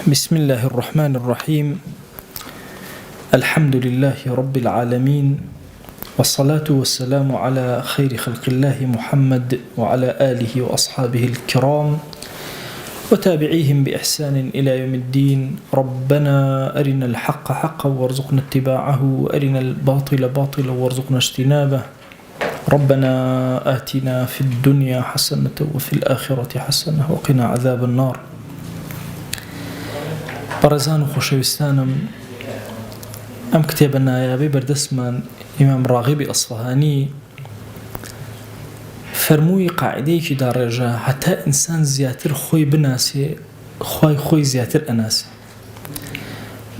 بسم الله الرحمن الرحيم. الحمد لله رب العالمين، والصلاة والسلام على خير خلق الله محمد وعلى آله وأصحابه الكرام وتابعيهم بإحسان إلى يوم الدين. ربنا أرنا الحق حقا وارزقنا اتباعه، وأرنا الباطل باطلا وارزقنا اجتنابه. ربنا آتنا في الدنيا حسنة وفي الآخرة حسنة وقنا عذاب النار. بەڕێزان و خۆشەویستانم، ئەم کتێبە نایابەی بەردەستمان ئیمام ڕاغیبی ئەسفەهانی فەرمووی قاعدەیەکی داڕێژە: هەتا ئینسان زیاتر خۆی بناسێ، خۆی زیاتر ئەناسێ.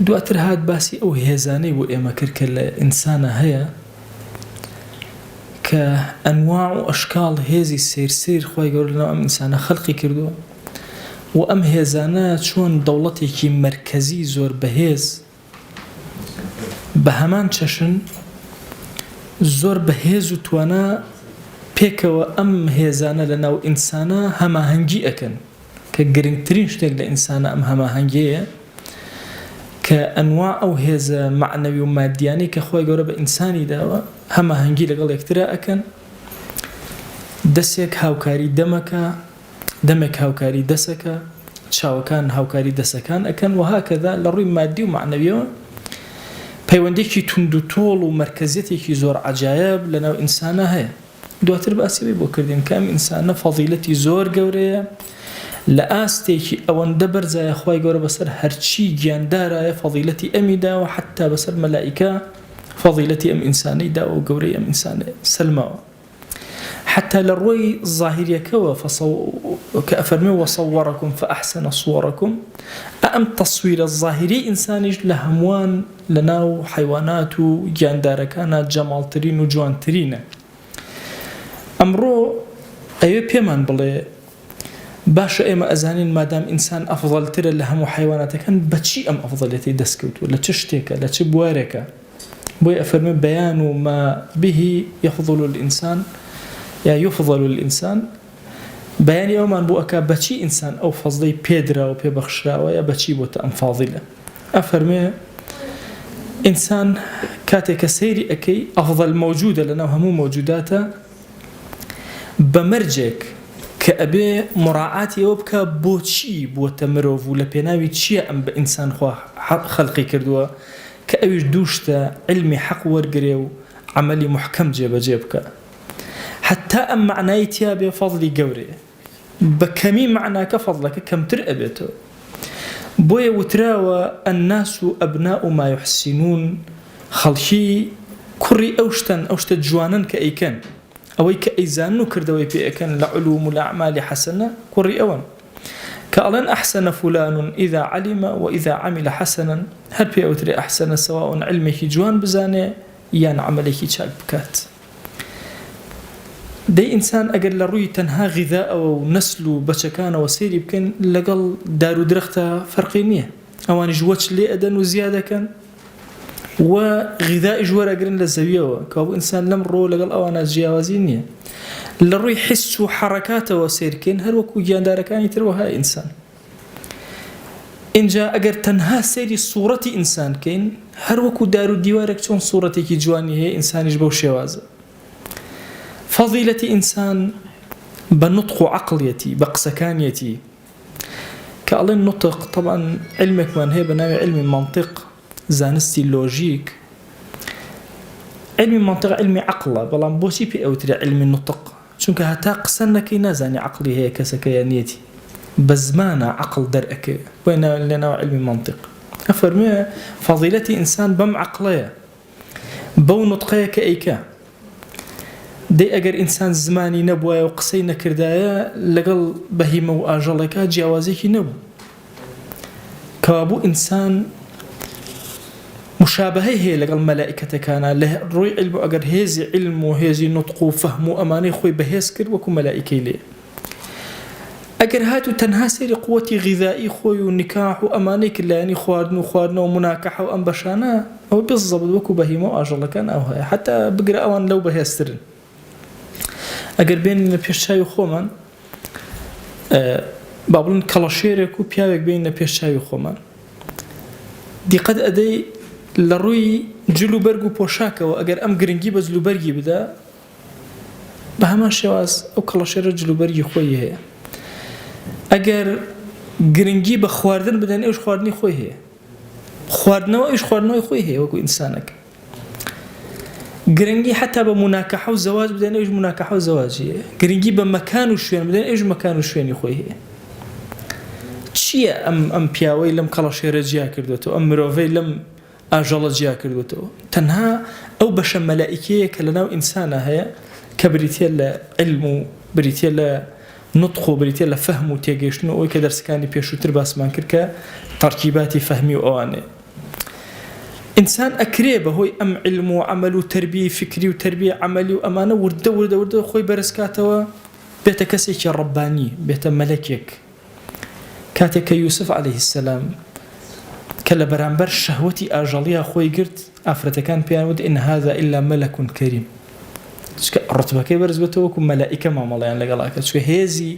دواتر هات باسی ئەو هێزانەی بۆ ئێمە کرد کە لە ئینسانە هەیە کە ئەنواع و ئەشکاڵ هێزی سیر خۆی گەورە لەناو ئەم ئینسانە خەڵقی کردووە، و ئەم هێزانە چۆن دەوڵەتێکی مرکزی زۆر بەهێز بە هەمان چەشن زۆر بەهێز و توانە پێکەوە ئەم هێزانە لەناو ئینسانە هەماهەنگی ئەکەن، کە گرنگترین شتێک لە ئینسانە ئەم هەماهەنگیەیە، کە ئەنواع ئەو هێزە معنەوی و مادیانەی کە خۆی گەورە بە ئینسانی داوە هەماهەنگی لەگەڵ یەکترا ئەکەن. دەسێک هاوکاری دەمەکە، دەمێک هاوکاری دەسەکە، چاوەکان هاوکاری دەسەکان ئەکەن، و هاکەدا لە ڕووی مادی و معنەویەوە پەیوەندێکی تونند و تۆڵ و مرکزیەتێکی زۆر عەجایب لەناو ئینسانە هەیە. دواتر باسیەوەی بۆ کردین کە ئەم ئینسانە فەضیلەتی زۆر گەورەیە، لە ئاستێکی ئەوەندە بەرزایە خۆی گەورە بەسەر هەرچی گیاندارایە فەضیلەتی ئەمی داوە، حتا بەسەر مەلائیکە فەضیلەتی ئەم ئینسانەی داوە و گەورەی ئەم ئینسانە سەلماوە. حتى للروي الظاهرية كوا كأفرمي وصوركم فأحسن صوركم. أم تصوير الظاهري إنساني لهموان لناو حيوانات جاندار كانت جمال ترين وجوان ترين. أمرو أيوة بيمان بلي باشا إما أزانين مادام إنسان أفضل ترى لهمو حيوانات كان بتشي أم أفضليتي دسكوت ولا تشتيك لا تبوارك. بوي أفرمي بيان ما به يفضل الإنسان یا يفضل الإنسان، بەیانی ئەومان بۆ ئەکا بەچی ئینسان ئەو فەزڵەی پێدراوە و پێبەخشراوە یا بەچی بۆتە ئەم فاضیلە. ئەفەرمێ ئینسان کاتێک کە سەیری ئەکەی ئەفضل مەوجودە لەناو هەموو مەوجوداتە، بەمەرجێک کە ئەبێ مراعاتی ئەوە بکە بۆچی بووەتە مرۆڤ و لە پێناوی چییە ئەم بە ئینسان خوا خەڵقی کردووە، کە ئەویش دووشتە علمی حەق وەرگرێ و عەمەلی محکەم جێبەجێ بکە. حتى أم معناي تيابي فضلي قوري بكمي معناك فضلك كم ترأبته بوي وتراوى الناس أبناء ما يحسنون. خلشي كري أوشت جوانا كأيكن أو كأيزان كردوي بأيكن لعلوم والأعمال حسنة كري أون كألن أحسن فلان إذا علم وإذا عمل حسنا. هل بي أوتري أحسن سواء علمك جوان بزاني يان عملك شاك بكات. دەی ئینسان ئەگەر لە ڕووی تەنها غیذاءەوە و نەسل و بەچەکانەوە سەیری بکەن لەگەڵ دار و درەختە فەرقی نییە. ئەوانیش وەچ لێ ئەدەن و زیادەکەن و غیذائیش وەرەگرن لە زەویەوە، کە بۆ ئینسان لەم ڕۆ لەگەڵ ئەوانە جیاوازی نییە. لە ڕووی حس و حەرەکاتەوە سیرکەین هەر وەکو گیاندارەکانی تر وەها ئینسان. اینجا ئەگەر تەنها سەیری سوورەتی ئینسان کەین، هەر وەکو دار و دیوارێک چۆن سوورەتێکی جوانی هەیە، ئینسانیش بەو شێوازە. فضيلة إنسان بنطق عقليتي بقسكانيتي كأل النطق. طبعا علمك من هي بناوي علم المنطق، زانستي اللوجيك، علم المنطق علمي عقله، بلان بوشي بي أوتري علم النطق شونك هتا قسنا كي نازاني عقلي هي كسكيانيتي بزمانا عقل درأك وين لنا علم المنطق. أفرمي فضيلة إنسان بم عقلية بو نطقية كأيكا. دەی ئەگەر ئینسان زمانی نەبووە و قسەی نەکردایە لەگەڵ بەهیمە و ئاژەڵێکە جیاوازێکی نەبوو، کەوابوو ئینسان مشابهەی هەیە لەگەڵ مەلائیکەتەکانە لە ڕووی علم. و ئەگەر هێزی علم و هێزی نوتق و فەهم و ئەمانەی خۆی بەهێز کرد وەکو مەلائیکەی لێ. ئەگەر هات و تەنها سەیری قووەتی غیذایی خۆی و نکاح و ئەمانەی کرد لایەنی خواردن و مناکەحە و ئەم بەشانە، ئەوە بێزەبت وەکو بەهیمە و ئاژەڵەکان ئەو هەیە، حتا بگرە ئەوان لەو بەهێزترن. ئەگەر بێنین لە پێشچاوی خۆمان با بڵێن کەڵەشێرێک و پیاوێک بینە پێش چاوی خۆمان دیقەت ئەدەی لە ڕووی جلوبەرگ و پۆشاکەوە ئەگەر ئەم گرنگی بە جلوبەرگی بدا بە هەمان شێواز ئەو کەڵەشێرە جلوبەرگی خۆی هەیە ئەگەر گرنگی بە خواردن بدەن ئەوش خواردنی خۆی هەیە خواردنەوە ئەوش خواردنەوەی خۆی هەیە وەکو ئینسانەکە گرنگی حتا بە مناکەحە و زەواج بدەن ئەوش مناکەحە و زەواجی هەیە گرنگی بە مەکان و شوێن بدەن ئەوش مەکان و شوێنی خۆی هەیە چییە ئەم پیاوەی لەم کەڵەشێرە جیا کردوێتەوە ئەم مرۆڤەی لەم ئاژەڵە جیا کردوێتەوە تەنها ئەو بەشە مەلائیکەیە کە لەناو ئینسانە هەیە کە بریتە لە علم و بریتە لە نطق و بریتە لە فەهم و تێگەیشتن و ئەوەی کە دەرسەکانی پێشووتر باسمان کرد کە تەرکیباتی فەهمی و ئەوانێ ئینسان ئەکرێ بەهۆی ئەم علم و عەمەل و تەربیەی فکری و تەربیە عەمەلی و ئەمانە وردە خۆی بەرزکاتەوە بێتە کەسێکی ڕەبانی بێتە مەلەکێک کاتێک کە یوسف عەلەیهی السەلام کە لە بەرامبەر شەهوەتی ئاژەڵیە خۆی گرت ئافرەتەکان پێیان وت ئین هذا إلا مەلەک کەریم ڕتبەکەی بەرز بێتەوە وەکو مەلائیکە مامەڵەیان لەگەڵاکە چونکە هێزی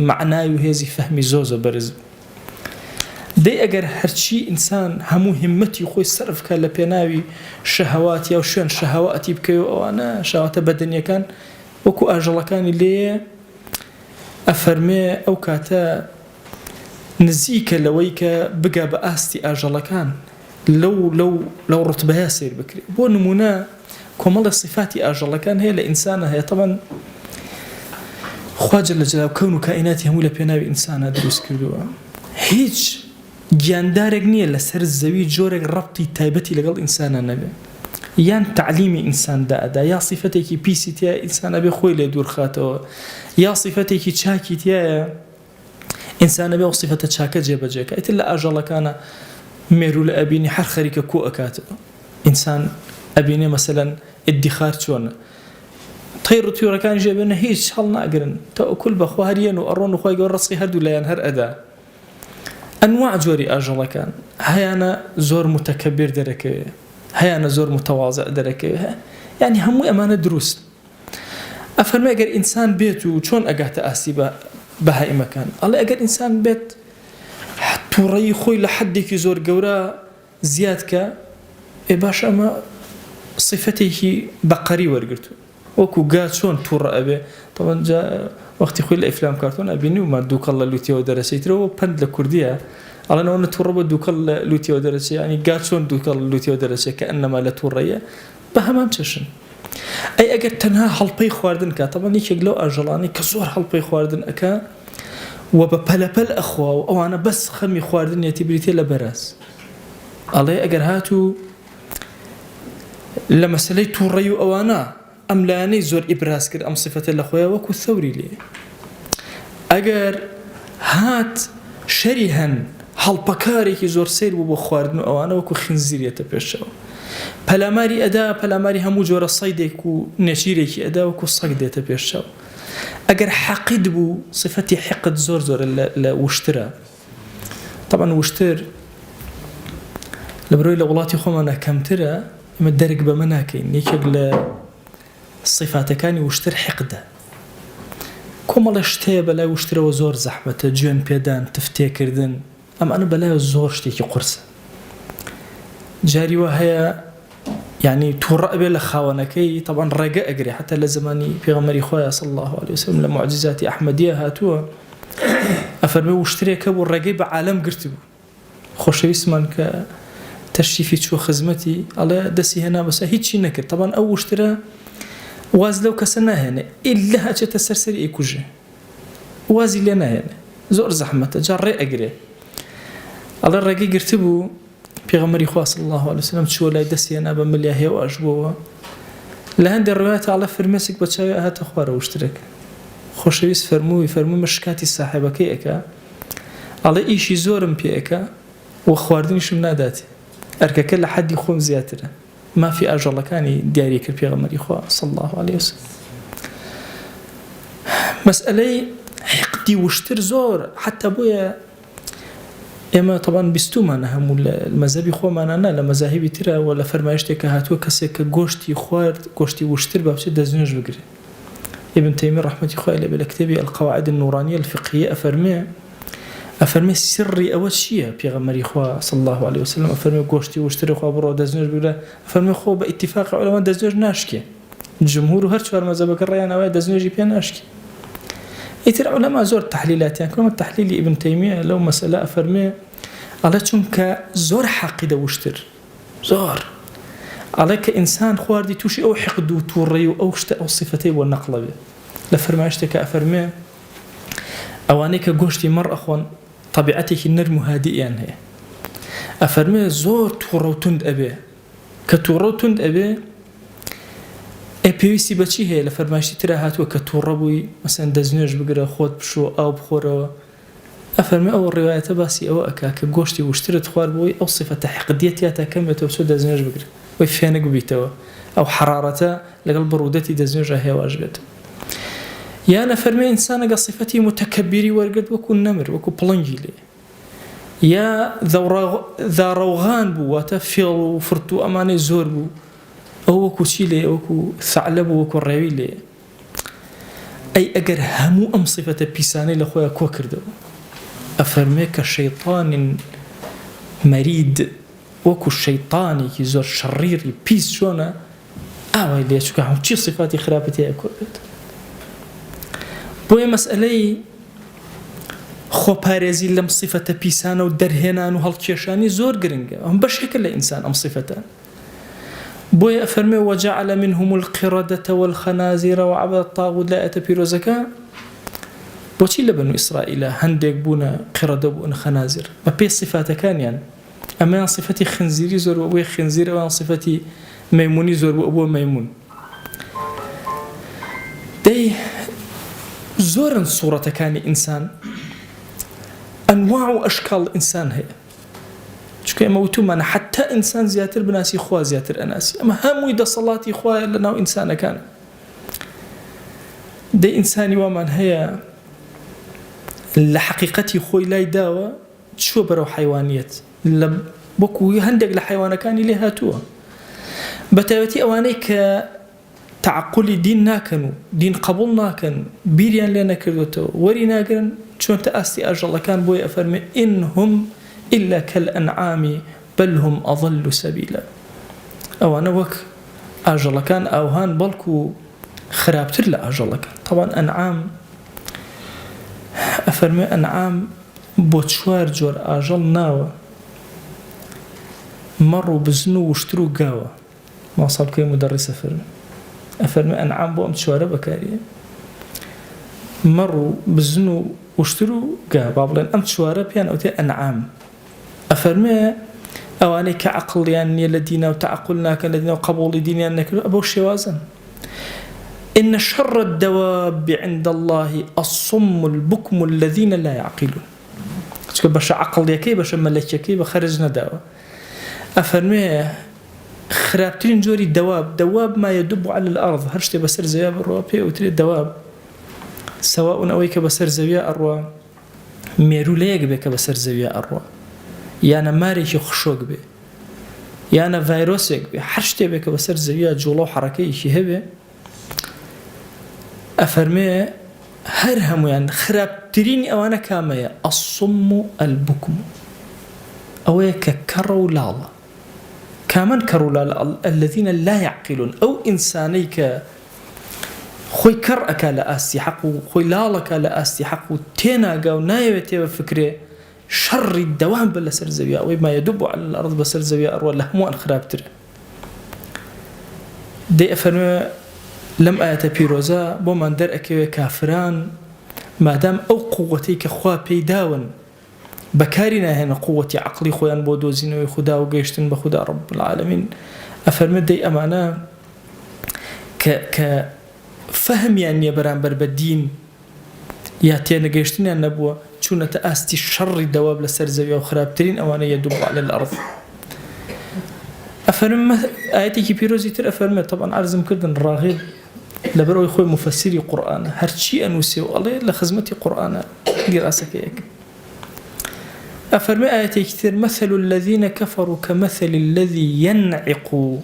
معنای و هێزی فەهمی زۆر بەرز دەی ئەگەر هەرچی ئینسان هەموو هیممەتی خۆی سەرف کە لە پێناوی شەهەوات یا شوێن شەهەواتی بکەوە ئەوانە شەهەواتە بەدەنیەکان وەکو ئاژەڵەکانی لێیە ئەفەرمێ ئەو کاتە نزیکە لەوەی کە بگا بە ئاستی ئاژەڵەکان لەو ڕتبەیە سیر بکرێت بۆ نمونە کۆمەڵە صفاتی ئاژەڵەکان هەیە لە ئینسانە هەیە طبعاً خوا جەل جەلاوه کەون و کائیناتی هەموو لە پێناوی ئینسانە دروست کردووە هیچ گیاندارێک نییە لەسەر زەوی جۆرێک ڕەبتی تایبەتی لەگەڵ ئینسانە نەبێ یان تعلیمی ئینسان دادا یا صفەتێکی پیسی تایە ئینسانە بێ خۆی لێ دوورخاتەوە یا صفەتێکی چاکی تایە ئینسانە بێ ئەو صفەتە چاکە جێبەجێکە ئیتر لە ئاژەڵەکانە مێرو لە ئەبینی هەر خەریکە کۆ ئەکاتەوە ئینسان ئەبینێ مەسەلەن ئیدخار چۆنە تەیر و توێڕەکانی ژێبێنە هیچ هەڵ ناگرن تەوەکوڵ بەخوا هەریەن و ئەڕۆن و خۆی گەور ڕسقی هەردوو لایەن هەر ئەدا ئەنواع جۆری ئاژەڵەکان هەیانە زۆر متەکەبیر دەرەکەوێ هەیانە زۆر متەواضع دەرەکەوێ یعنی هەموو ئەمانە دروست ئەفەرمێ ئەگەر ئینسان بێت و چۆن ئەگاتە ئاسی بەهائیمەکان ئەڵێ ئەگەر ئینسان بێت تووڕەیی خۆی لە حەدێکی زۆر گەورە زیاد کە باش ئەمە صفەتێکی بەقەری وەرگرتو وەکو گا چۆن تووڕە ئەبێ طبعاً وەختی خۆی لە ئیفلام کارتۆن ئەبینی ومان دووکەڵ لە لوتیەوە دەرەچێتەوە پند لە کوردیە ئەڵێنەوە تووڕە بە دووکەڵ لە لوتیەوە دەرەچێت ینی گا چۆن دووکەڵ لە لوتیەوە دەرەچێت کە ئەنەما لە تووڕەیە بە هەمان چەشن ئەی ئەگەر تەنها هەڵپەی خواردن کات طبعاً یەکێک لەو ئاژەڵانی کە زۆر هەڵپەی خواردن ئەکا و بە پەلەپەل ئەخوا و ئەوانە بەس خەمی خواردنێتی بریتێ لە بەراز ئەڵێ ئەگەر هاتوو لە مەسەلەی تووڕەی و ئەوانە ئەم لایەنەی زۆر ئیبراز کرد ئەم صفەتە لە خۆیە وەکو ثەوری لێ ئەگەر هات شەری هەن هەڵپەکارێکی زۆر سیر بوو بۆ خواردن و ئەوانە وەکو خنزیرێتە پێشەوە پەلاماری ئەدا پەلاماری هەموو جۆرە سەیدێک و نەشیرێکی ئەدا وەکو سەگ دێتە پێشەوە ئەگەر حەقید بوو صفەتی حقد زۆر زۆر لە وشترە طبعاً وشتر لە بەرەوەی لە وڵاتی خۆمانە کەمترە ئەمە دەرک بەمە ناکەین یەکێک لە صفاتەکانی وشتر حقدە کۆمەڵە شتەیە بەلای وشترەوە زۆر زەحمەتە گوێن پێدان تفتێکردن ئەمانە بەلایەوە زۆر شتێکی قورسە جاری وە هەیە یعنی تووڕە ئەبێ لە خاوەنەکەی طبعاً ڕێگە ئەگرێ حتا لە زمانی پێغەمبەری خۆیان صلی الله عليه وسلم لە معجزاتی ئەحمەدیە هاتووە ئەفەرمێ وشترێکە بوو ڕێگەی بە عالەم گرتبوو خۆشەویستمان کە تەشریفی چوە خزمەتی ئەڵێ دەستی هێنا بەسە هیچی نەکرد طبعاً ئەو وشترە واز لەو کەسە ناهێنێ ئیلا هەچێتە سەرسەری ئەیکوژێ وازی لێ ناهێنێ زۆر زەحمەتە جا ڕێ ئەگرێ ئەڵێ ڕێگەی گرتبوو پێغەمبەری خوا صلی الله عليه وسلم چوە لای دەستی هێنا بە ملیا هێواش بووەوە لە هەندێک ڕوایەتە ئەڵێ فرمێسێک بە چاوی هاتە خوارە وشترێک خۆشەویست فەرمووی مشکاتی ساحێبەکەی ئەکا ئەڵێ ئیشی زۆرم پێ ئەکا و خواردنیشم ناداتی ئەرکەکە لە حەدی خۆم زیاترە مافی ئاژەڵەکانی دیاری کرد پێغەمبەری خوا صلی الله عليه وسلم مەسئلەی حقدی وشتر زۆر حتا بۆیە ئێمە طبعاً بیستومانە هەموو لە مەذهبی خۆمانانە لە مەذاهبی ترە و لە فەرمایشتێکە هاتووە کەسێک کە گۆشتی خوارد گۆشتی وشتر بە بچێت دەستنوێژ بگرێت ابن تەیمیە ڕەحمەتی خوای لێبێ لە کتێبی القواعد النورانیە الفقهیە ئەفەرمێ أفرمي سري أول شيء بيغمر إخوة صلى الله عليه وسلم أفرمي قوشتي واشتري إخوة برو دزنوج بيقول أفرمي إخوة باتفاق علماء دزنوج ناشكي الجمهور هرشوار مذهبك الرأيان أوي دزنوجي بيان ناشكي يتر علماء زور تحليلات يعني كلهم التحليل ابن تيمية لو مسألة أفرمي على چونك زور حقيدة واشتر زور عليك إنسان خواردي توشي أو حقد وتوري أو صفتي والنقلة لفرماشتك أفرمي أوانيك قوشتي مر أخوان طبيعتك النرم هادئة هي أفرمي زور تورو تند أبي كتورو تند أبي بيويسي بچی هەیە لە فەرمایشتی ترا هاتووە کە تووڕە بووی مەسەن دەستنوێژ بگرە خۆت بشۆ ئاو بخۆرەوە ئەفەرمێ ئەو ڕێوایەتە باسی ئەوە ئەکا کە گۆشتی وشترت خوارد بووی ئەو سیفەتە حقدیەت یا تا کەمێتەوە بچۆ دەستنوێژ بگرە وەی فێنک ببیتەوە ئەو حرارەتە لەگەڵ بڕوودەتی دەستنوێژە هێواش بێت یان ئەفەرمێ ئینسان ئەگە سیفەتی متەکەبیری وەرگرت وەکو نەمر وەکو پڵنگی لێ یا ذاڕەوغان بوو واتە فێڵ و فرت و ئەمانەی زۆر بوو أو وكو لي أو وكو ثعلب وكو الريوي لي أي أجر همو أم صفة بيساني لخويا كوكردو أفرميك شيطان مريد وكو الشيطاني كي زور شريري بيس شونا أوي لي شو كهم شي صفاتي خرابتي أكوكرد بوي مسألة خو بارزي لم صفة بيسانه ودرهنان وهالكيشاني زور قرنجا هم باش هيك الإنسان أم صفتان بوي أفرمي وجعل منهم القردة والخنازير وعبد الطاغوت لا أتبيرو زكاة بوشي لبنو إسرائيل هندك بونا قردة بونا خنازير ما بي صفات كان يعني أما صفتي خنزيري زور وأبوي خنزير وأنا صفتي ميموني زور وأبوي ميمون دي زورا صورة كان إنسان أنواع وأشكال الإنسان هي شكو يموتو معنا حتى إنسان زياتر بناسي خوا زياتر أناسي أما هم إذا صلاتي خوا لنا إنسان كان دي إنساني ومن هي لحقيقتي خوي لا يداوى شو برو حيوانيات بوكو هندق لحيوان كان اللي هاتوها بتاوتي أوانيك تعقلي دين ناكنو دين قبول ناكن بيريان لنا كردوتو وري ناكن شون تأستي أجل كان بوي أفرمي إنهم إلا كالأنعام بل هم أضل سبيلا أو أنا وك أجل كان أوهان بلكو خرابتر لا أجل كان طبعا أنعام أفرمي أنعام بوتشوار جور أجل ناوة مروا بزنو واشتروا قاوة ما صاب كي مدرس أفرمي أنعام بو أمتشوارة بكارية مروا بزنو واشتروا قاوة بابلين أمتشوارة بيان أوتي أنعام أفرمي أواني كعقل يعني الذين وتعقلنا كالذين وقبول ديني أنك أبو الشوازن إن شر الدواب عند الله الصم البكم الذين لا يعقلون باش عقل يكي باش ملك يكي بخرجنا دواء أفرمي خرابتين جوري دواب ما يدب على الأرض هرشتي بسر زياب الروا بي وتري الدواب سواء أويك بسر زياب الروا ميرو ليك بك بسر زياب الروا يانا ماريكي خشوق بي يانا فيروسك بي حرشتي بك بسر زياب جولو حركي هبه أفرمي هرهم يعني خرابترين أوانا كامية الصم البكم أويك كرولالا كمان كرولالا الذين لا يعقلون أو إنسانيك خوي كرأك لا أستحق خوي لالك لا أستحق تيناقا ونايوتي بفكرة شر الدوام بلا سر زويا وما يدب على الأرض بسر زويا أروى لهمو أن خرابتر دي أفرمي لم آت بيروزا بومن درأكي كافران ما دام أو قوتي كخوا بيداون بكارنا هنا قوتي عقلي خوان بودوزين ويخدا وقيشتن بخدا رب العالمين أفرمي دي أمانا كفهم يعني برانبر بالدين ياتينا قيشتن النبوة شونة تأستي الشر الدواب لسرزوية وخرابترين أوانا يدب على الأرض أفرمي آياتي كي بيروزي تر أفرمي طبعا عرزم كردن راغب لبروي خوي مفسري قرآن هرشي أنوسي الله لخزمتي قرآن قراسك إياك أفرمي آياتي كثير مثل الذين كفروا كمثل الذي ينعق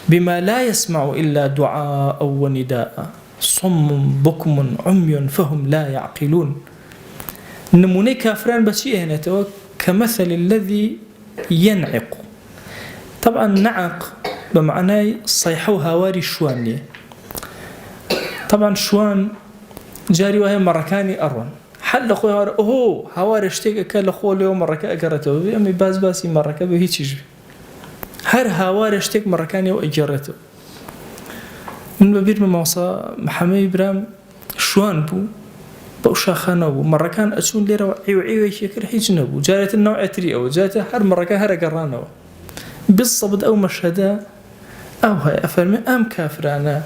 بما لا يسمع إلا دعاء ونداء صم بكم عمي فهم لا يعقلون نمونەی کافران بەچی ئێنێتەوە كمثل الذي ينعق. طبعا نعق بمعنى صيحة وهواري شوان. طبعا شوان جاري وهي مركاني أروان حل أخوي هواري اشتيك كان أخوه اليوم مركا أجرته أمي باسي مركا به هيك يجي هر هواري اشتيك مركاني وأجرته. من ببير من موصى محمد إبراهيم شوان بو بوشا خانو مرة كان أشون ليرة عيو شكل حيج نبو جارت النوع تري أو جات هر مرة كان هر قرانو بالضبط أو مشهدا أو هاي أفرمي أم كافرانا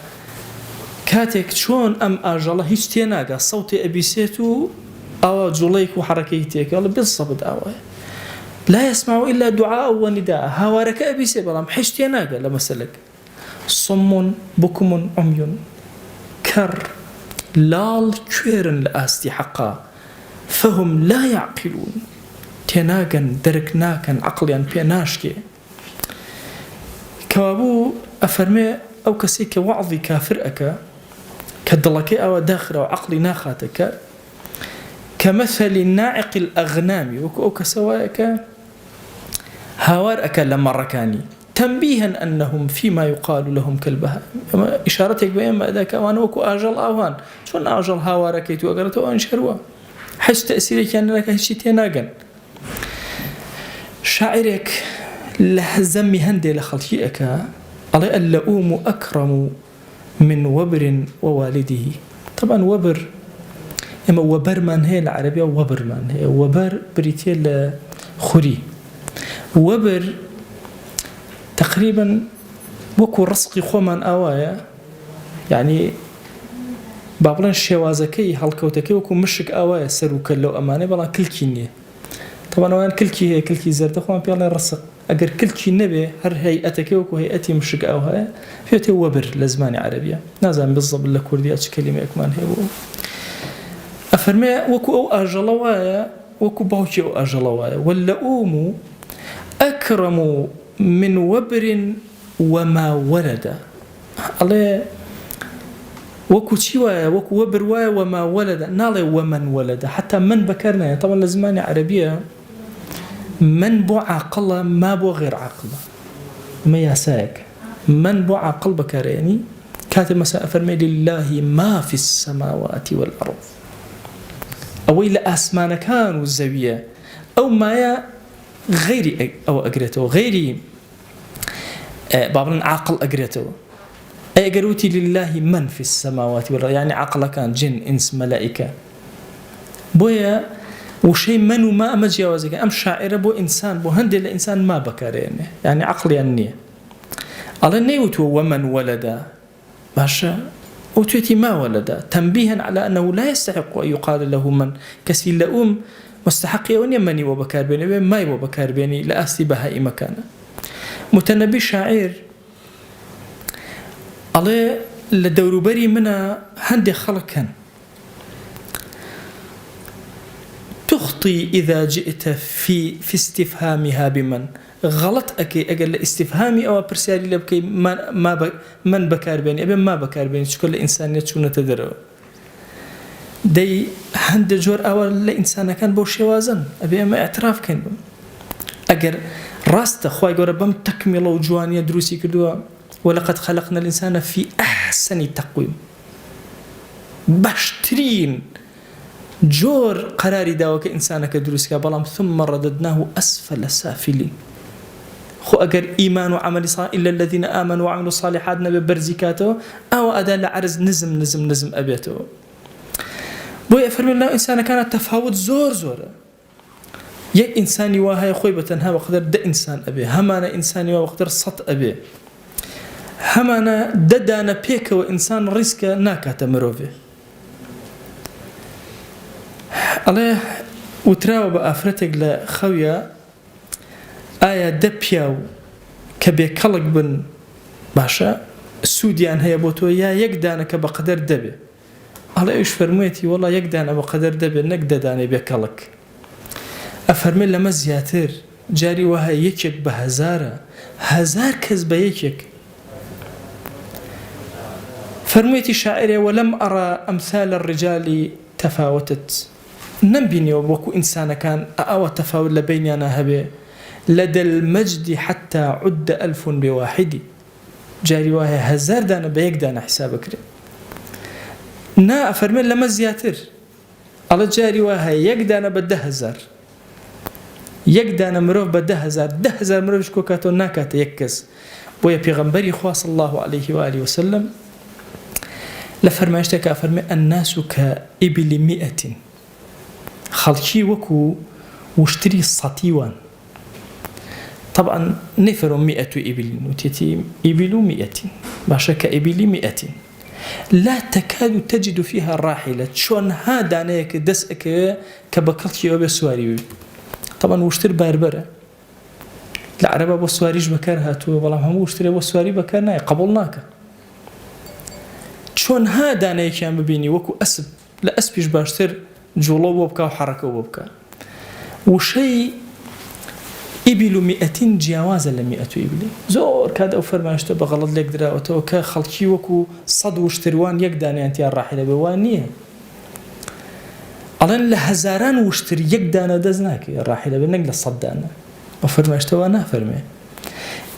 كاتك شون أم أجله هيج تيناقا صوتي أبيسيتو أو جوليك وحركيتك والله بالضبط أو لا يسمع إلا دعاء ونداء هوارك أبيسي بلام حيج تيناقا لمسلك صم بكم عمي كر لال كويرن لآستي حقا فهم لا يعقلون تناغن دركناكن عقليا بيناشكي كوابو أفرمي أو كسيك وعظي كافرأك كدلكي أو داخل وعقلي ناخاتك كمثل الناعق الأغنام أو كسواك هاوارك لما ركاني تنبيها أنهم فيما يقال لهم كالبهائم. إشارتك بأما ذاك وأنا وكو أجل أوان شون أجل هاواركيت وأقرأت وأنشروا حس تأثيرك أن لك هالشي تناقن شاعرك لهزمي هندي لخلشيئك على اللؤوم أكرم من وبر ووالده. طبعا وبر إما وبر من هي العربية وبر من هي وبر بريتيل خوري وبر تقريبا وكو رزقي خومن أوايا يعني بابلان شوازكي هالكوتكي وكو مشك أوايا سروك لو أمانة بلا كلكي نيه. طبعا وين كلكي هي كلكي زرت خوان بيالله رزق أجر كلكي نبي هر هيئتك وكو هيئتي مشك أوايا فيتي وبر لزماني عربية نازم بالضبط لكردي أتش كلمة أكمان هي أفرمي وكو أو أجلوايا وكو باوشي أو أجلوايا واللؤوم أكرم من وبر وما ولد. الله وكو شيء وكو وبر وما ولد نالي ومن ولد حتى من بكرنا طبعا لزماني عربية من بو عقل ما بو غير عقل ما يساك من بو عقل بكريني كاتب مساء فرمي لله ما في السماوات والأرض أو إلى أسمان كانوا الزاوية أو ما غيري أو أقرأته غيري بابنا عقل أقرأته أي أقروتي لله من في السماوات والأرض يعني عقل كان جن إنس ملائكة بويا وشيء من وما أمجاوزك أم شاعر بو إنسان بو هندي الإنسان ما بكارين يعني عقل يعني على النيوت ومن ولد باشا وتوتي ما ولد تنبيها على أنه لا يستحق أن يقال له من كسيل لأم مستحق يوني مني وبكار بيني ما وبكار بيني لأستي بهاي مكانه متنبي شاعر على لدوروبري منا هندي خلق كان تخطي إذا جئت في استفهامها بمن غلط أكي أقل استفهامي أو برسالي لبكي من بكار بيني أبي ما بكار بيني شكل إنسانية شو نتدروا دي هند جور أول لإنسان كان بوشي وازن أبي أما اعتراف كان أجر راست خواي جور بام تكمل وجوانية دروسي كدوا ولقد خلقنا الإنسان في أحسن تقويم باشترين جور قراري داوك إنسانك دروسك بلام ثم رددناه أسفل سافلين خو أجر إيمان وعمل صالح إلا الذين آمنوا وعملوا الصالحات نبي برزكاته أو أداء لعرز نزم أبيته بوي أفرمي الله إنسان كانت تفاوت زور يا إنساني وهاي خوي بتنها وقدر ده إنسان أبي همانا إنساني وقدر صط أبي همانا ددانا بيك وإنسان رزق ناكا مروفي الله وتراوى بأفرتك لخويا آية دبياو كبيكالك بن باشا السوديان هي بوتو يا يقدانك بقدر دبي الله إيش فرميتي والله يقدانا بقدر دبي نقداني بيكالك أفرمي لما زياتر جاري وها يكيك هزار كذب يكيك فرميتي شاعري ولم أرى أمثال الرجال تفاوتت نمبينيو وكو إنسان كان أو تفاول لبيننا هبه لدى المجد حتى عد 1000 بواحد جاري وهي 1000 دانا بيك دانا حسابك نا أفرمي لما زياتر الله جاري وهي يك دانا بده 1000 يك دانا مروف بده 10,000 مروف شكو كاتو ناكات يكس ويا بيغمبري خوا صلى الله عليه وآله وسلم لفرماشتك أفرمي الناس كإبل 100 خلشي وكو واشتري السطيوان طبعا نفر 100 إبل وتيتي إبل 100 باشا كإبل 100 لا تكاد تجد فيها الراحلة شون هذا نيك دسك كبكلتي وبسواري طبعا واشتري باربرة العربة بسواريش بكار هاتو والله هم واشتري بسواري بكار ناي قبلناك شون هذا نيك يا مبيني وكو أسب لا أسبيش باشتر جولو وبكا وحركة وبكا وشي إبل 200 جوازا ل 100 إبل زور كاد أو فرماشته بغلط لك دراوته وكا خلقي وكو صد وشتروان يقدان أنت الراحلة بوانية ألان لهزاران وشتر يقدان دزناك الراحلة بنقل الصدانا وفرماشته وانا فرمي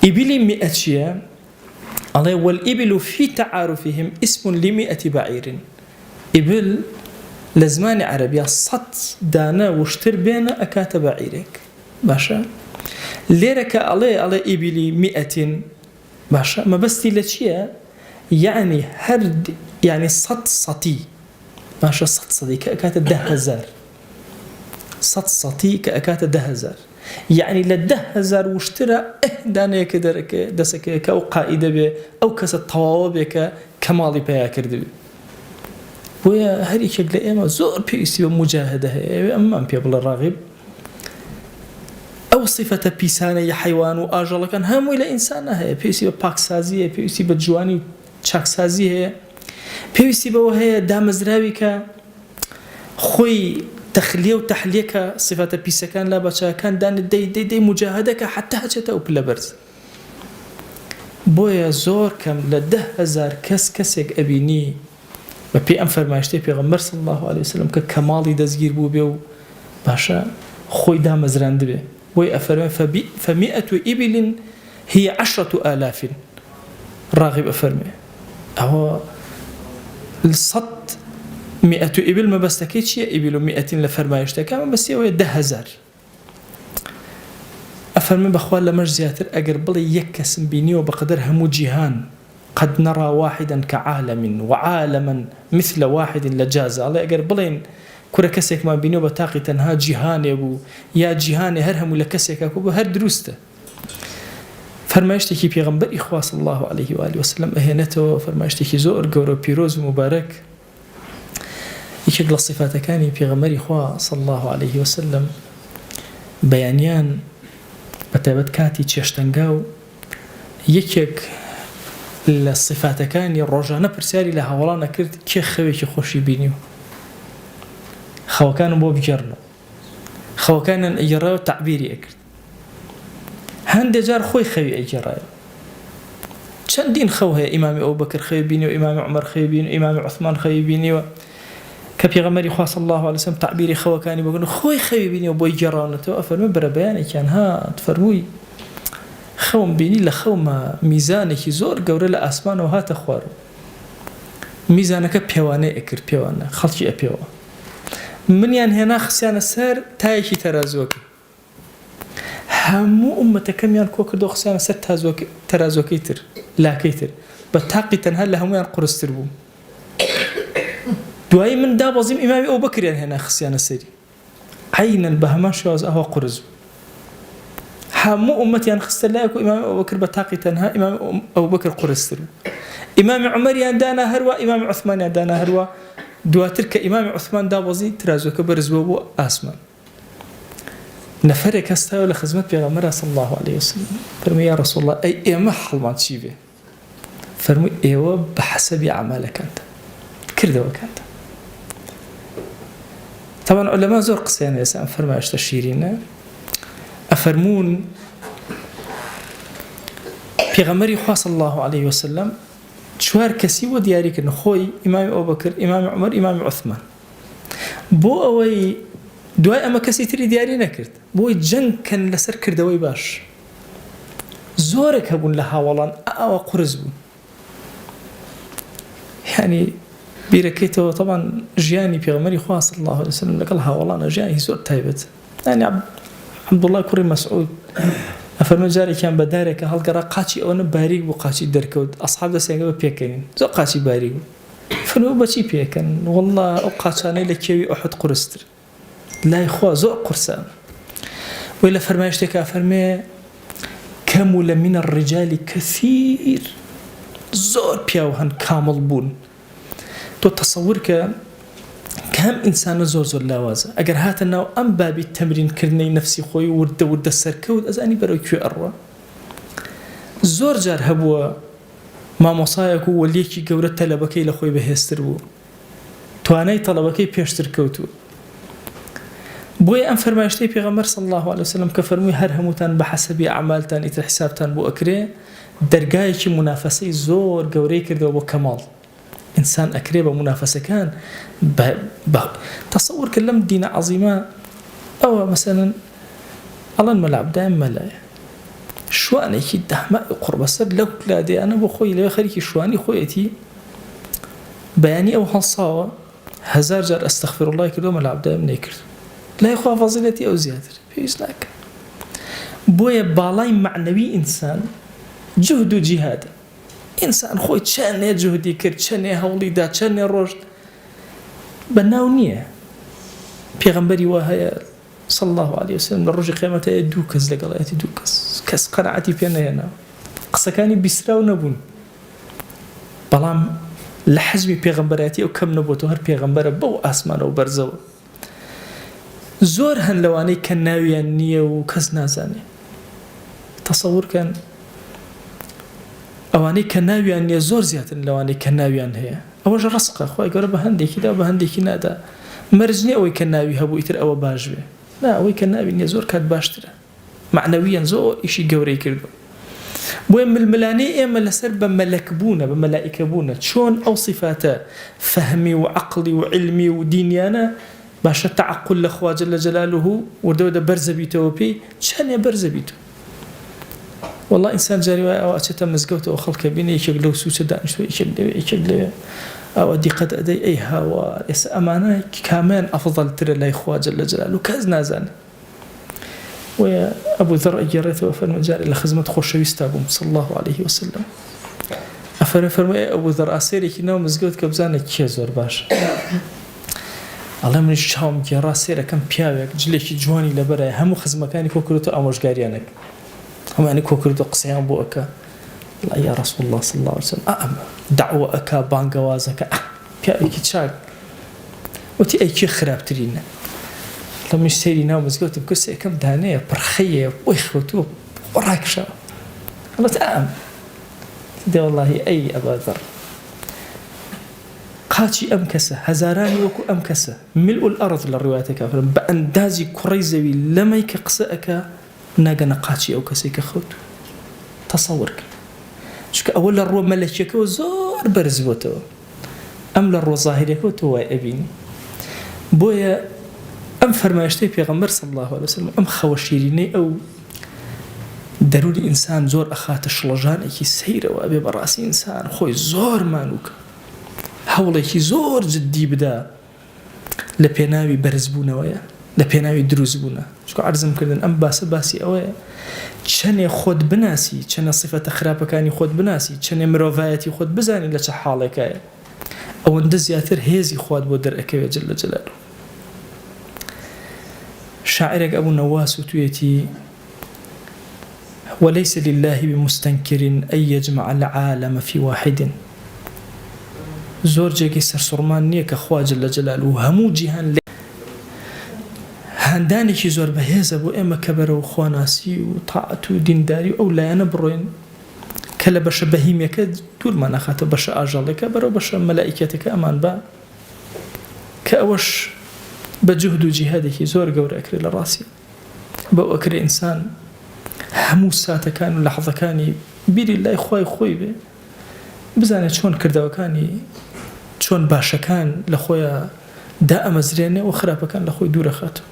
إبل 100 شيء الله والإبل في تعارفهم اسم ل100 بعير إبل لزمان عربية صد دانا وشتر بين أكات بعيرك باشا ليرك عليه إبلي 100 باشا ما بس لشيء يعني هرد يعني صد سطي باشا صد سطي كأكات 10,000 صد سطي كأكات 10,000 يعني ل10,000 واشترى دانا كدرك دسك كأو قائدة به أو كس الطوابك كمالي بيا كردبي ويا هري شكل إما زور بيسي ومجاهدة أمام بيبل الراغب أو صفة بيسانة حيوان وآجل كان هم إلى إنسان هي بيسي بباك سازي بيسي بجواني تشاك سازي هي بيسي بوهي دامزراوي كا خوي تخليه وتحليك صفة بيسا كان لا بچا كان دان دي مجاهدة حتى هجته وبلا برز بويا زور كم ل10,000 كسك أبيني ببي أنفر ما يشتي بيغمبر صلى الله عليه وسلم ككمالي دزگير بو بيو باشا خوي دامزران دبي وي أفرمي ف100 إبل هي 10,000 راغب أفرمي أهو الصد 100 إبل ما بستكيتش إبل 100 لفرمايشتا كما بس يوي 10,000 أفرمي بخوال لمش زياتر أقر بلي يكسم بيني وبقدر همو جيهان قد نرى واحدا كعالم وعالما مثل واحد لجاز الله أقر بلين كورا كسيك ما بيني وبتاقي تنها جيهان يبو يا جيهان هرهم ولا كسيك أكو هر دروسته فرمايشتكي بيغمبر إخوة صلى الله عليه وآله وسلم أهنته فرمايشتكي زور قورو بيروز ومبارك يشكل الصفات كاني بيغمبر إخوة صلى الله عليه وسلم بيانيان بتابت كاتي تشتنقاو يكيك الصفات كاني الرجاء نبرسالي لها ولا نكرت كي خويكي خوشي بينيو خو كانوا بو بجرنا خو كان اجراو تعبيري اكرت هند جار خوي خوي اجراو شندين خوها امام ابو بكر خوي بيني وامام عمر خوي بيني وامام عثمان خوي بيني كبيغمري خاص الله عليه وسلم تعبيري خو كان بيقول خوي خوي بيني وبو جرانا تو افرم بربياني كان ها تفرموي خوم بيني لخوم ميزانك زور قور الاسمان وهات اخوار ميزانك بيوانه اكر بيوانه خلشي ابيوا من يعني هنا خسيان السر تايشي ترازوك همو أمتا كم يان كوكر دو خسيان السر ترازوكيتر لا كيتر بتاقي تنهل همو يان قرص تربو دواي من دا بظيم إمامي أبو بكر يعني هنا خسيان السر عينا بهمان شواز أهو قرزو همو أمتا يان خسر لا يكو إمامي أبو بكر بتاقي تنها إمام أبو بكر قرص تربو إمام عمر يان دانا هروا إمام عثمان يان دانا هروا دواتر كإمام عثمان دابوزي ترازو كبرز بابو آسمان نفرك هستاو لخدمة بيغمرة صلى الله عليه وسلم فرمي يا رسول الله أي إيما حلمان تشيبه فرمي إيوه بحسب أعمالك أنت كردوا كانت طبعا علماء زور قصيان يسام فرمي أشتشيرين أفرمون بيغمري خواه صلى الله عليه وسلم شوار كسي ودياري كن خوي إمام أبو بكر إمام عمر إمام عثمان بو أوي دوای ئەمە کەسی تری دیاری نەکرد بۆی جەنگکەن لەسەر کردەوەی باش زۆرێک هەبوون لە هاوڵان ئاوا قورس بوون یعنی بیرەکەیتەوە طبعا ژیانی پێغەمبەری خوا صلی الله علیه وسلم لەگەڵ هاوڵانە ژیانی زۆر تایبەت یعنی عەبدوڵڵای کوڕی مەسعود ئەفەرمێ جارێکیان بە دارێکە هەڵگەڕا قاچی ئەوەنە باریک بوو قاچی دەرکەوت ئەسحاب دەستیان بە پێکەنین زۆر قاچی باریک بوو فەرمووی بەچی پێکەن وەڵڵا ئەو قاچانەی لە کێوی ئوحود قورستر لای خوا زۆر قورسە وی لە فەرمایش شتێکا فەرمێ كمل من الرجال كثير زۆر پیاو هەن کامڵ بوون تۆ تەسەور کە کام ئینسانە زۆر لاوازە ئەگەر هاتە ناو ئەم بابی تەمرینکردنەی نەفسی خۆی وردە سەرکەوت ئەزانی بەرەو کوێ ئەڕوا زۆر جار هەبووە مامۆسایەک و وەلیەکی گەورە تەلەبەکەی لە خۆی بەهێزتر بوو توانای تەلەبەکەی پێشتر کەوتووە بۆیە ئەم فەرمایشتەی پێغەمبەر صلی الله علیه وسلم کە فەرمووی هەر هەمووتان بە حەسەبی ئەعمالتان ئیتر حسابتان بۆ ئەکرێ دەرگایەکی منافەسەی زۆر گەورەی کردەوە بۆ کەماڵ ئینسان ئەکرێ بە منافەسەکان تەسەور کرد لەم دینە عەزیمە ئەوە مەسەلەن ئەڵەن مەلا عەبدایان مەلایە شوانێکی دەهمای قوربەسەر لەو لادەیانە بۆ خۆی لەوێ خەریکی شوانی خۆیەتی بەیانی ئەو هەڵساوە هەزار جار ئەستەغفیرڵڵای کردووە مەلا عەبدایان نەیکرد لای خوا فەزیلەتی ئەو زیاتر پێویست ناکە بۆیە باڵای معنەوی ئینسان جهد و جیهادە ئینسان خۆی چەندێ جهدی کرد چەندێ هەوڵیدا چەندێ ڕۆژ بەناو نییە پێغەمبەری وا هەیە صلی الله علیه وسلم لە ڕۆژی قیامەتەیە دوو کەس لەگەڵایەتی دوو کەس قەناعەتی پێ نەهێناوە قسەکانی بیسراو نەبوون بەڵام لە حەزمی پێغەمبەرەتی ئەو کەم نەبووەوە هەر پێغەمبەرە بەو ئاسمانە و بەرزەوە زۆر هەن لەوانەی کە ناویان نییە و کەس نازانێ تەسەورکەن ئەوانەی کە ناویان نییە زۆر زیاترن لەوانەی کە ناویان هەیە ئەوەش ڕەسقە خۆی گەورە بە هەندێکیدا بە هەندێکی نادا مەرج نییە ئەوەی کە ناوی هەبوو ئیتر ئەوە باش بێ نا ئەوەی کە ناوی نییە زۆر کات باشترە معنەویان زۆر ئیشی گەورەی کردو بۆیە ململانەی ئێمە لەسەر بە مەلەک بوونە بە مەلائیکە بوونە چۆن ئەو صفاتە فەهمی و عەقڵی و علمی و دینیانە باشە تعقل لە خوا جەل جەلالوه وردەوەدە بەرزە بیتەوە پێی چەندێ بەرزە بیتەوە والله ئینسان جاری وایە ئەوە ئەچێتە مزگەوتەوە خەڵکە بینێ یەکێک لەو سوچە دانیشتووە یەکێک لەوێ ئەوە دیقەت ئەدەی ئەی هاوار ئێستا ئەمانە کامیان ئەفضەلترە لای خوا جەل جەلالوه کەس نازانێت وەیە ئەبوو ذەڕ ئەگێڕێتەوە فەرمووی جارێ لە خزمەت خۆشەویستا بووم صلی الله علیه وسلم فەرمووی ئەبوو ذەڕ ئاسێرێکی ناو مزگەوت کە بزانێت کێ زۆر باشە ئەڵێ منیش چاوم گێڕا سێرەکەم پیاوێک جلێکی جوانی لەبەرایە هەموو خزمەکانی کۆکردەوە ئامۆژگاریانێک هەمووانی کۆکردەوە قسەیان بۆ ئەکا یا ڕەسوول الله صلی الله علیه وسلم ئەمە دەعوە ئەکا بانگەوازەکە پیاوێکی چاک وتی ئەی کێ خراپترینە لە منیش سەیری ناو مزگەوتم کرد سێکەم دانەیە پڕخەیە بۆی خەوتووە ڕاکشەوە هەڵەت دێ وەڵڵاهی ئەی ئەبا ذەڕ قاچی ئەم کەسە هەزارانی وەکو ئەم کەسە ملء الأرض لە ڕوايەتێکا فەرمووی بە ئەندازی کوڕەی زەوی لەمەی کە قسە ئەکا ناگەنە قاچی ئەو کەسێک کە خەوت تەسەوور کە چونکە ئەوە لە ڕۆ مەلەکیەکەوە زۆر بەرز بووەتەوە ئەم لە ڕۆ زاهیرەکەوە تۆ وای ئەبینی بۆیە ئەم فەرمایشتەی پێغەمبەر صلی الله علیه وسلم ئەم خەوە شیرینەی ئەو دەروری ئینسان زۆر ئەخاتە شڵەژانێکی سەیرەوە ئەبێ بەڕاستی ئینسان خۆی زۆر مانووکە هەوڵێکی زۆر جددی بدا لە پێناوی بەرزبوونەوەیە لە پێناوی دروستبوونە چونکە عەرزم کردن ئەم باسە باسی ئەوەیە چەندێ خۆت بناسی چەندە صفەتە خراپەکانی خۆت بناسی چەندێ مرۆڤایەتی خۆت بزانی لە چه حاڵێکایە ئەوەندە زیاتر هێزی خوات بۆ دەرئەکەوێت جەل جەلالوه شاعرێک ئەبوو نەواس وتوێتی وليس لله بمستنكر أن يجمع العالم في واحد زۆر جێگەی سەرسوڕمان نییە کە خوا جەل جەلالوه هەموو جیهان هەندانێکی زۆر بەهێزە بۆ ئێمە کە بەرەو خواناسی و تاعەت و دینداری و ئەو لایەنە بڕۆین کە لە بەشە بەهیمەکە دوورمان نەخاتە بەشە ئاژەڵێکە بەرەو بەشە مەلائیکەتەکە ئەمان بە کە ئەوەش بە جوهد و جیهادێکی زۆر گەورە ئەکرێت لە ڕاستی بەو ئەکرێ ئینسان هەموو ساتەکان و لەحظەکانی بیری لای خوای خۆی بێ بزانێت چۆن کردەوەکانی چۆن باشەکان لە خۆیان دا ئەمەزرێنێ و خراپەکان لە خۆی دوورەخاتەوە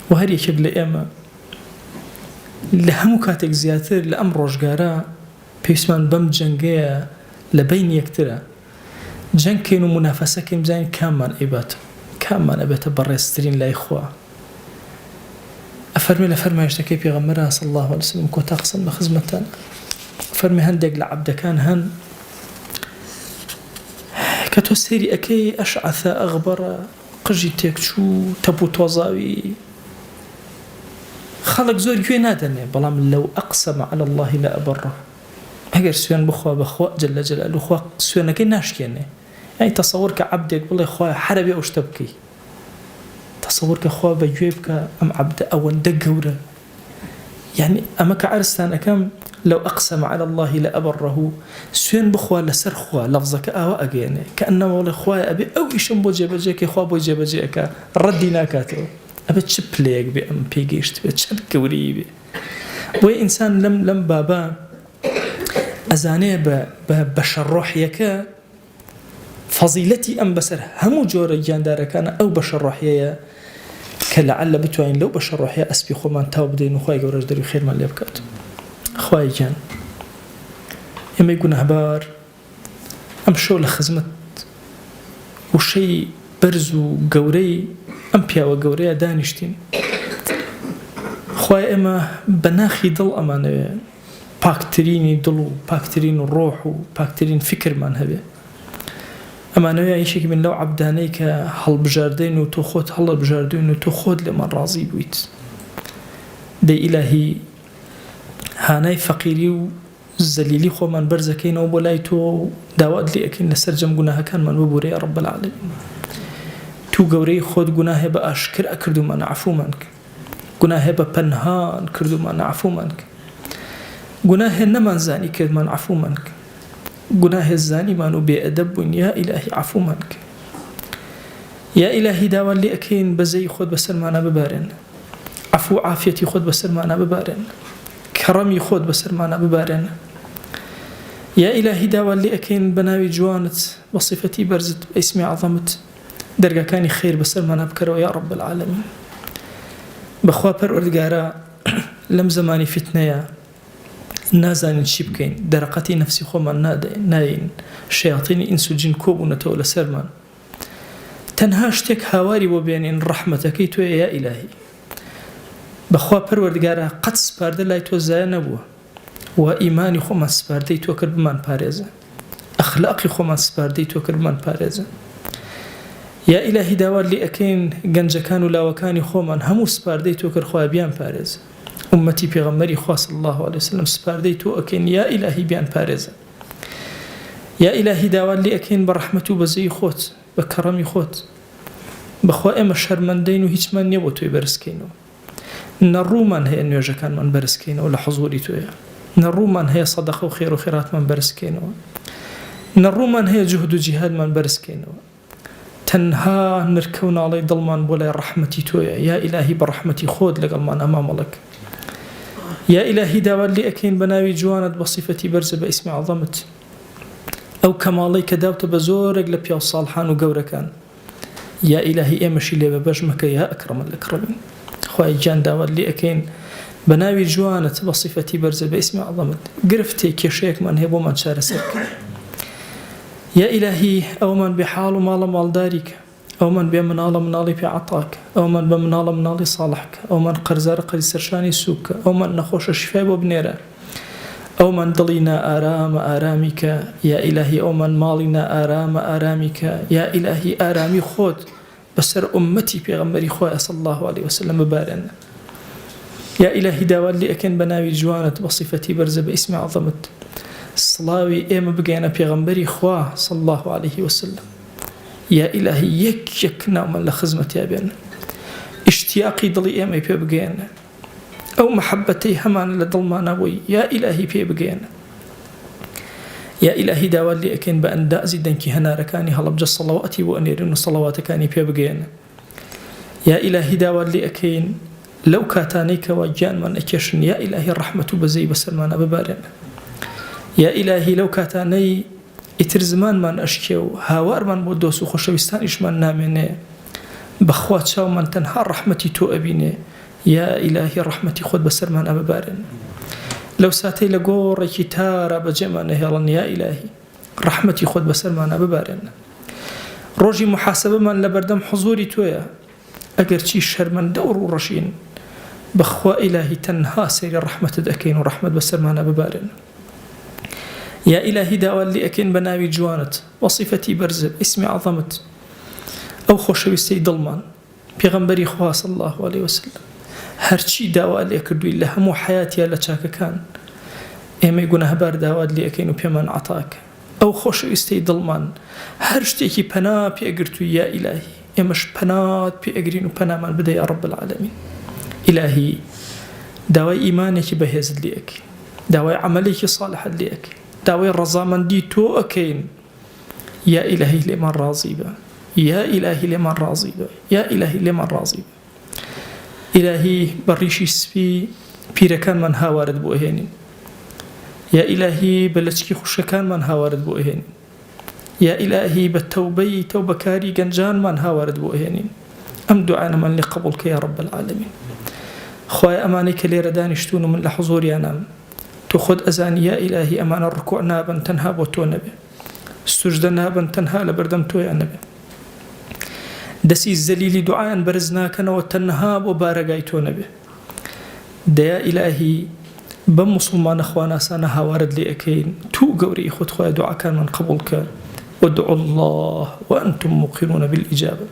و هەر یەکێک لە ئێمە لە هەموو کاتێک زیاتر لە ئەم ڕۆژگارە پێویستمان بەم جەنگەیە لە بین یەکترە جەنگکەین و منافەسەکەین بزانین کاممان ئەیبات کاممان ئەبێتە بەڕێزترین لای خوا ئەفەرمێ لە فەرمایشتەکەی پێغەمبەر صلی الله عليه وسلم کۆتا قسەم بە خزمەتتان فەرمی هەندێک لە عەبدەکان هەن کە تۆ سەیری ئەەکەی ئەشعەثە ئەغبەرە قژی تێکچوو تەپ و تۆزاوی خەڵک زۆر گوێ نادەنێ بەڵام لەو ئەقسەمە عەلە الله لەئەبەڕە ئەگەر سوێن بخوا بەخوا جەل جەلالوه خوا سوێنەکەی ناشکێنێ یعنی تەسەووەر کە عەبدێک بڵێ خوایە حەرەبێ ئەو شتە بکەی تەسەووەر کە خوا بەگوێ بکە ئەم عەبدە ئەوەندە گەورە یعنی ئەمە کە عەرزتان ئەەکەم لەو ئەقسەمە عەلە الله لەئەبەڕەه سوێن بخوا لەسەر خوا لەفزەکە ئاوا ئەگەێنێ کە ئەنەوە بڵێ خوایە ئەبێ ئەو ئیشم بۆ جێبەجێکەی خوا بۆی جێبەجێ ئەکا ڕەدی ناکاتەوە ئەبێت چ پلەیەک بێ ئەم پێگەیشت بێت چەند گەورەی بێ بۆیە ئینسان لەم بابا ئەزانێ بە شەڕۆحیەکە فەزیلەتی ئەم بەسەر هەموو جۆرە گیاندارەکانە ئەو بە شەڕۆحیەیە کە لەعەلە بتوانین لەو بە شەڕۆحیە ئەسپی خۆمان تاو بدەین و خوای گەورەش دەروی خێرمان لێ بکات خوای گیان ئێمەی گونەهبار ئەم شەو لە خزمەت وشەی بەرز و گەورەی ئەم پیاوە گەورەیە دانیشتین خوای ئێمە بە ناخی دڵ ئەمانەوێ پاکترینی دڵ و پاکترین و ڕۆح و پاکترین فکرمان هەبێ ئەمانەوێ یەکێکی من لەو عەبدانەی کە هەڵبژاردەین و تۆ خۆت هەڵبژاردوین و تۆ خۆت لێمان ڕازی بوویت دەی ئیلاهی هانای فەقیری و زەلیلی خۆمان بەرزەکەینەوە بۆ لای تۆ داوات لێ ئەکەین لەسەر جەم گوناهەکانمان ببوورە یا ڕەب العالەمین تو گەورەی خۆت گوناهێ بە ئاشکر ئەکردومان عەفومان کە گوناهێ بە پەنهان کردومان عەفومان کە گوناهێ نەمانزانی کردمان عەفومان کە گوناهێ زانیمان و بێئەدەب بووین یا ئیلاهی عەفومان کە یا ئیلاهی داوات لێ ئەکەین بەزەی خۆت بەسەرمانە ببارێن عەفو و عافیەتی خۆت بەسەرمانە ببارێن کەڕەمی خۆت بەسەرمانە ببارێن یا ئیلاهی داوات لێ ئەکەین بە ناوی جوانت بە صیفەتی بەرزت بە ئیسمی عەظەمت دەرگاکانی خێر بەسەرمانە بکەرەوە یا ڕەب العالەمین بەخوا پەروەردگارە لەم زمانی فتنەیە نازانین چی بکەین دەرەقەتی نەفسی خۆمان ناین شەیاطینی ئینس و جین کۆبوونەتەوە لەسەرمان تەنها شتێک هاواری بۆ بێنین ڕەحمەتەکەی تۆیە یا ئیلاهی بەخوا پەروەردگارە قەت سپاردە لای تۆ زایە نەبووە و ئیمانی خۆمان سپاردەی تۆ کرد بمان پارێزە ئەخلاقی خۆمان سپاردەی تۆ کرد بمان پارێزە یا ئیلاهی داوات لێ ئەکەین گەنجەکان و لاوەکانی خۆمان هەموو سپاردەی تۆ کرد خوا بیان پارێزە ئومەتی پێغەمبەری خوا صلی الله عليه وسلم سپاردەی تۆ ئەکەین یا ئیلاهی بیان پارێزە یا ئیلاهی داوات لێ ئەکەین بە ڕەحمەت و بەزەی خۆت بە کەڕەمی خۆت بەخوا ئێمە شەرمەندەین و هیچمان نییە بۆ تۆی بەرزکەینەوە نەڕوومان هەیە نوێژەکانمان بەرزکەینەوە لە حوزوری تۆیە نەڕوومان هەیە سەدەقە و خێر و خێراتمان بەرزکەینەوە نەڕوومان هەیە جوهد و جیهادمان بەرزکەینەوە تەنها نرکە و ناڵەی دڵمان بۆ لای ڕەحمەتی تۆیە یا ئیلاهی بە ڕەحمەتی خۆت لەگەڵمان ئەمامەڵک یا ئیلاهی داوات لێ ئەکەین بە ناوی جوانت بە صیفەتی بەرزە بە ئیسمی عەظەمت ئەو کەماڵەی کە داوتە بە زۆرێک لە پیاو ساڵحان و گەورەکان یا ئیلاهی ئێمەشی لێ بە بەش مەکە یا ئەکرەمە الأکرەمین خوای گیان داوات لێ ئەکەین بە ناوی جوانت بە صیفەتی بەرزە بە ئیسمی عەظەمت گرفتێک کێشەیەکمان هەیە بۆمان چارەسەر بکە یا ئیلاهی ئەومان بێ حاڵ و ماڵە ماڵداری کە ئەومان بێ مناڵە مناڵی پێ عەتاکە ئەومان بە مناڵە مناڵی ساڵحکە ئەومان قەرزارە قەری سەرشانی سووکە ئەومان نەخۆشە شیفای بۆ بنێرە ئەومان دڵی نائارامە ئارامی کە یا ئیلاهی ئەومان ماڵی نائارامە ئارامی کە یا ئیلاهی ئارامی خۆت بەسەر ئومەتی پێغەمبەری خۆی صلی الله عليه وسلم ببارێنە یا ئیلاهی داوات لێ ئەکەین بە ناوی جوانت بە صیفەتی بەرزە بە ئیسمی عەظەمت سڵاوی ئێمە بگەێنە پێغەمبەری خوا صلی الله عليه وسلم یا ئیلاهی یەک ناومان لە خزمەتیا بێنە ئیشتیاقی دڵی ئێمەی پێ بگەێنە ئەو مەحەبەتەی هەمان لە دڵمانە بووی یا ئیلاهی پێ بگەێنە یا ئیلاهی داوات لێ ئەکەین بە ئەندازی دەنکی هەنارەکانی هەڵەبجە سەڵەواتی بۆ ئەنێرن و سەڵەواتەکانی پێ بگەێنە یا ئیلاهی داوات لێ ئەکەین لەو کاتانەی کەوا گیانمان ئەکێشن یا ئیلاهی ڕەحمەت و بەزەی بەسەرمانە ببارێنە یا ئیلاهی لەو کاتانەی ئیتر زمانمان ئەشکێ و هاوارمان بۆ دۆست و خۆشەویستانیشمان نامێنێ بەخوا چاومان تەنها ڕەحمەتی تۆ ئەبینێ يا إلهي رحمتي خود بسرمان أببارن لو ساتي لقورك تارا بجمع هيران يا إلهي رحمتي خود بسرمان أببارن روجي محاسبة من لبردم حضوري تويا أجر شي شرمن دور ورشين بخوا إلهي تنها سير رحمة دأكين ورحمة بسرمان أببارن يا إلهي داوال لي أكين بناوي جوانت وصفتي برزب اسمي عظمت أو خوشويستي ضلمان پیغمبری خوا صلی الله علیه وسلم هرچی داوا لێ کردووی لە هەموو حیاتیا لە چاکەکان ئێمەی گونەهبار داوات لێ ئەکەین و پێمان عەتاکە ئەو خۆشەویستەی دڵمان هەر شتێکی پەنا پێگرتووی یا ئیلاهی ئێمەش پەنات پێئەگرین و پەنامان بدە یا رب العالمین ئیلاهی داوای ئیمانێکی بەهێزت لێ ئەکەین داوای عەمەلێکی صالحت لێ ئەکەین داوای ڕەزامەندی تۆ ئەکەین یا ئیلاهی لێمان ڕازی بە يا إلهي لمن راضي به يا إلهي لمن راضي به إلهي بريشي سبي بيركان من هاوارد بو إهينين يا إلهي بلچكي خوشكان من هاوارد بو إهينين يا إلهي بالتوبي توبكاري جنجان من هاوارد بو إهينين أم دعانا من لقبولك يا رب العالمين خوايا أمانيك ليرة دانشتون من لحضور ينام تخد أزان يا إلهي أمان الركوع نابا تنهاب وتو نبي السجد نابا تنها لبردم تو يا نبي دەسی زەلیلی دوعایان بەرز ناکەنەوە تەنها بۆ بارەگای تۆ نەبێ دەیا ئیلاهی بەم موسڵمانە خواناسانە هاوارت لێ ئەکەین تو گەورەی خۆت خۆی دوعاکانمان قبوڵ کە وادعوا الله وأنتم موقنون بالإجابة